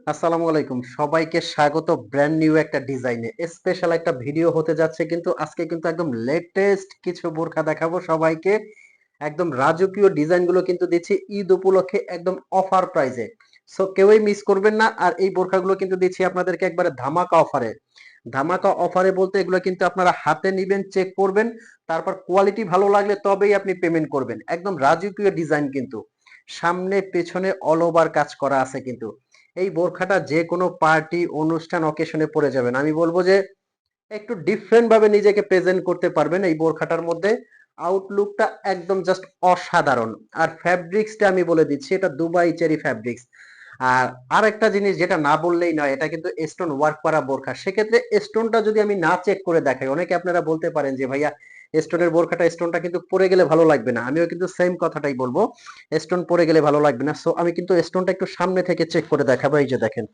আসসালামু আলাইকুম, সবাইকে স্বাগত ব্র্যান্ড নিউ একটা ডিজাইনে স্পেশাল একটা ভিডিও হতে যাচ্ছে। কিন্তু আজকে কিন্তু একদম লেটেস্ট কিছু বোরখা দেখাবো সবাইকে। একদম রাজকীয় ডিজাইনগুলো কিন্তু দিচ্ছি ঈদ উপলক্ষে একদম অফার প্রাইসে। সো কেউই মিস করবেন না। আর এই বোরখাগুলো কিন্তু দিচ্ছি আপনাদেরকে একবারে ধামাকা অফারে। ধামাকা অফারে বলতে এগুলো কিন্তু আপনারা হাতে নিবেন, চেক করবেন, তারপর কোয়ালিটি ভালো লাগলে তবেই আপনি পেমেন্ট করবেন। একদম রাজকীয় ডিজাইন কিন্তু, সামনে পেছনে অল ওভার কাজ করা আছে কিন্তু। এই বোরখাটা যে কোনো পার্টি অনুষ্ঠান অকেশনে পরে যাবেন। আমি বলবো যে একটু ডিফারেন্ট ভাবে নিজেকে প্রেজেন্ট করতে পারবেন এই বোরখাটার মধ্যে। আউটলুকটা একদম জাস্ট অসাধারণ। আর ফ্যাব্রিক্সটা আমি বলে দিচ্ছি, এটা দুবাই চেরি ফ্যাব্রিক্স। আর আরেকটা জিনিস যেটা না বললেই নয়, এটা কিন্তু স্টোন ওয়ার্ক করা বোরখা। সেক্ষেত্রে স্টোনটা যদি আমি না চেক করে দেখাই, অনেকে আপনারা বলতে পারেন যে ভাইয়া স্টোনের বোরখাটা স্টোনটা কিন্তু পরে গেলে ভালো লাগবে না। আমিও কিন্তু সেম কথাটাই বলবো, স্টোন পরে গেলে ভালো লাগবে না। সো আমি কিন্তু স্টোনটা একটু সামনে থেকে চেক করে দেখাবো। এই যে দেখেন,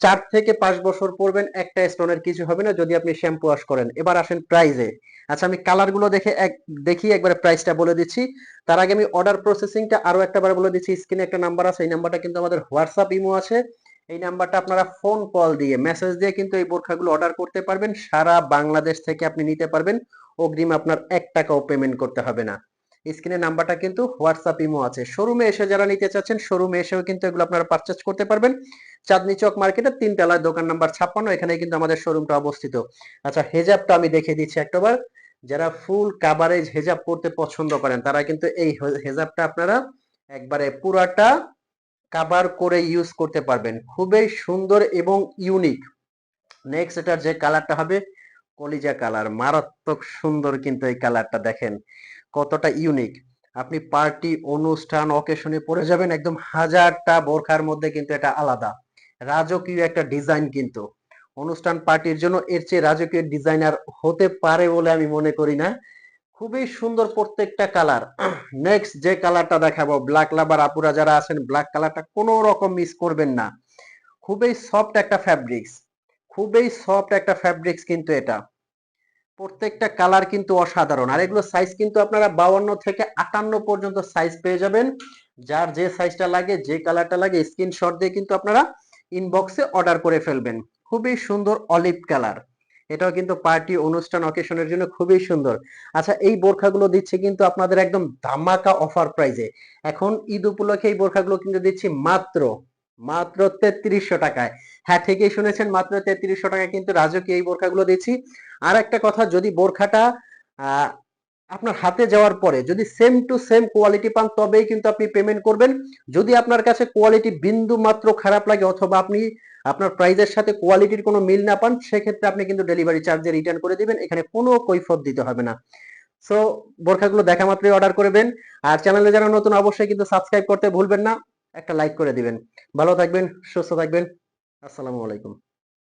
4 থেকে 5 বছর পরবেন, একটা স্টোনের কিছু হবে না যদি আপনি শ্যাম্পু ওয়াশ করেন। এবার আসেন প্রাইজে। আচ্ছা, আমি কালার গুলো দেখি একবারে প্রাইসটা বলে দিচ্ছি। তার আগে আমি অর্ডার প্রসেসিংটা আরো একবার বলে দিচ্ছি। স্ক্রিনে একটা নাম্বার আছে, এই নাম্বারটা কিন্তু আমাদের হোয়াটসঅ্যাপ ইমো আছে। এই নাম্বারটা আপনারা ফোন কল দিয়ে মেসেজ দিয়ে কিন্তু এই বোরখাগুলো অর্ডার করতে পারবেন। সারা বাংলাদেশ থেকে আপনি নিতে পারবেন। অগ্রিম আপনার 1 টাকাও পেমেন্ট করতে হবে না। স্ক্রিনে নাম্বারটা কিন্তু হোয়াটসঅ্যাপ ইমো আছে। শোরুমে এসে যারা নিতে চাচ্ছেন, শোরুমে এসেও কিন্তু এগুলো আপনারা পারচেজ করতে পারবেন। চাঁদনী চক মার্কেটের 3 তলায় দোকান নাম্বার 56, এখানে কিন্তু আমাদের শোরুমটা অবস্থিত। আচ্ছা, হেজাবটা আমি দেখিয়ে দিচ্ছি একটাবার। যারা ফুল কাভারেজ হেজাব পড়তে পছন্দ করেন তারা কিন্তু এই হেজাবটা আপনারা একবারে পুরাটা কাভার করে ইউজ করতে পারবেন। খুবই সুন্দর এবং ইউনিক। নেক্সট এটার যে কালারটা হবে কলিজা কালার, মারাত্মক সুন্দর কিন্তু এই কালারটা দেখেন কতটা ইউনিক। আপনি পার্টি অনুষ্ঠান অকেশনে পরে যাবেন, একদম হাজারটা বোরখার মধ্যে কিন্তু এটা আলাদা রাজকীয় একটা ডিজাইন কিন্তু। অনুষ্ঠান পার্টির জন্য এর চেয়ে রাজকীয় ডিজাইনার হতে পারে বলে আমি মনে করি না। খুবই সুন্দর প্রত্যেকটা কালার। নেক্সট যে কালারটা দেখাবো, ব্ল্যাক লাভার আপুরা যারা আছেন, ব্ল্যাক কালারটা কোনো রকম মিস করবেন না। খুবই সফট একটা ফ্যাব্রিক্স, খুবই সফট একটা ফ্যাব্রিক্স কিন্তু এটা। প্রত্যেকটা কালার কিন্তু অসাধারণ। আর এগুলো সাইজ কিন্তু আপনারা 52 থেকে 58 পর্যন্ত সাইজ পেয়ে যাবেন। যার যে সাইজটা লাগে, যে কালারটা লাগে, স্ক্রিনশট দিয়ে কিন্তু আপনারা ইনবক্সে অর্ডার করে ফেলবেন। খুবই সুন্দর অলিভ কালার, এটাও কিন্তু পার্টি অনুষ্ঠান অকেশনের জন্য খুবই সুন্দর। আচ্ছা, এই বোরখাগুলো দিচ্ছে কিন্তু আপনাদের একদম ধামাকা অফার প্রাইজে। এখন ঈদ উপলক্ষে এই বোরখাগুলো কিন্তু দিচ্ছি মাত্র মাত্র 3300 টাকায়। হ্যাঁ, ঠিকই শুনেছেন, মাত্র 3300 টাকায় কিন্তু রাজকীয় এই বোরখাগুলো দিচ্ছি। আর একটা কথা, যদি বোরখাটা আহ, আপনার হাতে যাওয়ার পরে যদি সেম টু সেম কোয়ালিটি পান তবেই কিন্তু আপনি পেমেন্ট করবেন। যদি আপনার কাছে কোয়ালিটি বিন্দু মাত্র খারাপ লাগে অথবা আপনি আপনার প্রাইজের সাথে কোয়ালিটির কোনো মিল না পান, সেক্ষেত্রে আপনি কিন্তু ডেলিভারি চার্জে রিটার্ন করে দিবেন। এখানে কোনো কৈফিয়ত দিতে হবে না। সো বোরখাগুলো দেখা মাত্রই অর্ডার করবেন। আর চ্যানেলে যারা নতুন, অবশ্যই কিন্তু সাবস্ক্রাইব করতে ভুলবেন না, একটা লাইক করে দিবেন। ভালো থাকবেন, সুস্থ থাকবেন। আসসালামু আলাইকুম।